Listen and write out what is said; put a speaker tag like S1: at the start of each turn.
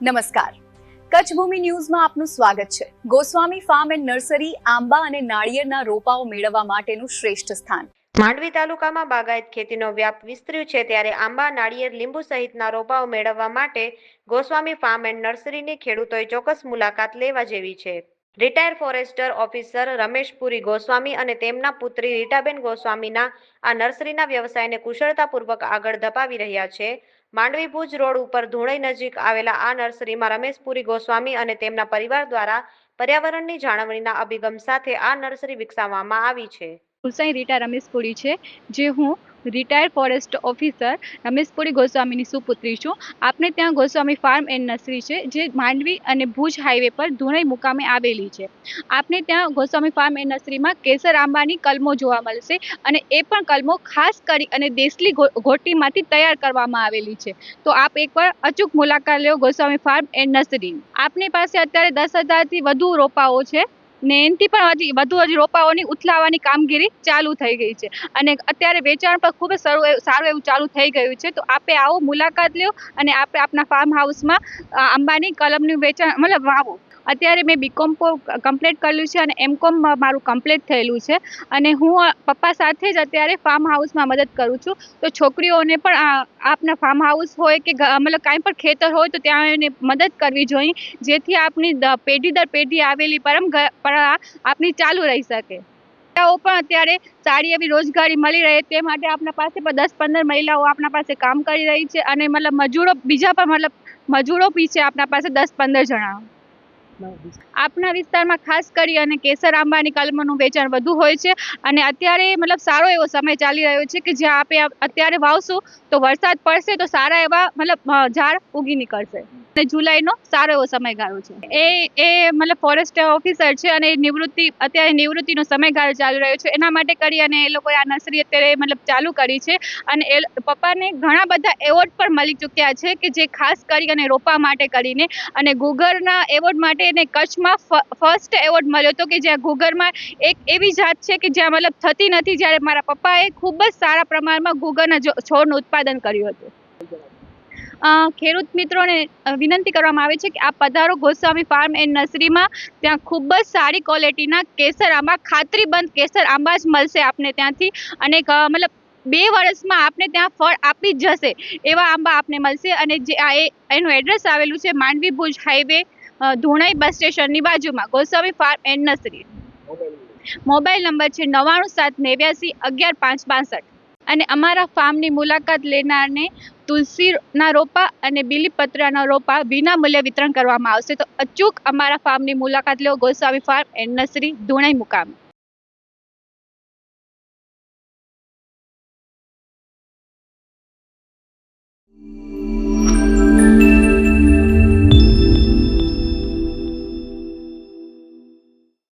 S1: નમસ્કાર, કચ્છ ભૂમિ ન્યૂઝમાં આપનું સ્વાગત છે। ગોસ્વામી ફાર્મ એન્ડ નર્સરી આંબા અને નાળિયેરના રોપાઓ મેળવવા માટેનું શ્રેષ્ઠ સ્થાન।
S2: માંડવી તાલુકામાં બાગાયત ખેતીનો વ્યાપ વિસ્તર્યું છે, ત્યારે આંબા, નાળિયેર, લીંબુ સહિતના રોપાઓ મેળવવા માટે ગોસ્વામી ફાર્મ એન્ડ નર્સરીની ખેડૂતોએ ચોક્કસ મુલાકાત લેવા જેવી છે। રિટાયર ફોરેસ્ટર ઓફિસર રમેશ પુરી ગોસ્વામી અને તેમના પુત્રી રીટાબેન ગોસ્વામીના આ નર્સરીના વ્યવસાયને કુશળતાપૂર્વક આગળ ધપાવી રહ્યા છે। માંડવી ભુજ રોડ ઉપર ધુણઈ નજીક આવેલા આ નર્સરીમાં રમેશ પુરી ગોસ્વામી અને તેમના પરિવાર દ્વારા પર્યાવરણની જાળવણીના અભિગમ સાથે આ નર્સરી વિકસાવવામાં આવી છે।
S3: હુસૈન રીટા રમેશપુરી છે, જે હું રિટાયર્ડ ફોરેસ્ટ ઓફિસર રમેશપુરી ગોસ્વામીની સુપુત્રી છું। આપણે ત્યાં ગોસ્વામી ફાર્મ એન્ડ નર્સરી છે, જે માંડવી અને ભુજ હાઈવે પર ધુણઈ મુકામે આવેલી છે। આપણે ત્યાં ગોસ્વામી ફાર્મ એન્ડ નર્સરીમાં કેસર આંબાની કલમો જોવા મળશે, અને એ પણ કલમો ખાસ કરી અને દેશી ઘોટીમાંથી તૈયાર કરવામાં આવેલી છે। તો આપ એકવાર અચૂક મુલાકાત લો ગોસ્વામી ફાર્મ એન્ડ નર્સરી। આપની પાસે અત્યારે 10,000થી વધુ રોપાઓ છે, ને એનાથી પણ વધુ રોપાઓની ઉથલાવવાની કામગીરી ચાલુ થઈ ગઈ છે, અને અત્યારે વેચાણ પણ ખૂબ જ સારું એવું ચાલુ થઈ ગયું છે। તો આપે આવો, મુલાકાત લ્યો અને આપણે આપના ફાર્મ હાઉસમાં આંબાની કલમનું વેચાણ વાવો। અત્યારે મેં બીકોમ કમ્પ્લીટ કરેલું છે અને એમકોમ મારું કમ્પ્લીટ થયેલું છે, અને હું પપ્પા સાથે જ અત્યારે ફાર્મ હાઉસમાં મદદ કરું છું। તો છોકરીઓને પણ આપના ફાર્મ હાઉસ હોય કે કાંઈ પણ ખેતર હોય તો ત્યાં એને મદદ કરવી જોઈએ, જેથી આપની પેઢી દર પેઢી આવેલી પરંપરા આપની ચાલુ રહી શકે। મહિલાઓ પણ અત્યારે સારી એવી રોજગારી મળી રહે તે માટે આપણા પાસે પણ 10-15 મહિલાઓ આપણા પાસે કામ કરી રહી છે, અને મજૂરો બીજા પણ મજૂરો બી છે આપણા પાસે 10-15 જણા। આપના વિસ્તારમાં ખાસ કરી અને કેસર આંબાની કલમોનું વેચાણ વધુ હોય છે, અને અત્યારે સારો એવો સમય ચાલી રહ્યો છે કે જ્યાં આપણે અત્યારે વાવશું તો વરસાદ પડશે તો સારા એવા ઝાડ ઉગી નીકળશે, અને જુલાઈનો સારો એવો સમયગાળો છે। એ ફોરેસ્ટ ઓફિસર છે, અને અત્યારે નિવૃત્તિનો સમયગાળો ચાલી રહ્યો છે, એના માટે કરી અને એ લોકોએ આ નર્સરી અત્યારે ચાલુ કરી છે, અને એ પપ્પાને ઘણા બધા એવોર્ડ પણ મળી ચૂક્યા છે, કે જે ખાસ કરી અને રોપા માટે કરીને, અને ગુગરના એવોર્ડ માટે એને કચ્છમાં ફર્સ્ટ એવોર્ડ મળ્યો હતો, કે જ્યાં ગુગરમાં એક એવી જાત છે કે જ્યાં થતી નથી, જ્યારે મારા પપ્પાએ ખૂબ જ સારા પ્રમાણમાં ગુગરના છોડનું ઉત્પાદન કર્યું હતું। ખેડૂત મિત્રોને વિનંતી કરવામાં આવે છે કે આપ પધારો ગોસ્વામી ફાર્મ એન્ડ નર્સરીમાં। ત્યાં ખૂબ જ સારી ક્વોલિટીના કેસર આંબા, ખાતરીબંધ કેસર આંબા જ મળશે આપને ત્યાંથી, અને 2 વર્ષમાં આપને ત્યાં ફળ આપી જ જશે એવા આંબા આપને મળશે। અને એનું એડ્રેસ આવેલું છે માંડવી ભુજ હાઈવે, ધુણઈ બસ સ્ટેશનની બાજુમાં, Goswami farm and nursery. Mobile number છે 9978115562, અને અમારા ફાર્મની મુલાકાત લેનારને તુલસીના રોપા અને બીલીપત્રના રોપા વિના મૂલ્યે વિતરણ કરવામાં આવશે। તો અચૂક અમારા ફાર્મની મુલાકાત લો, ગોસ્વામી ફાર્મ એન્ડ નર્સરી, ધુણઈ મુકામ।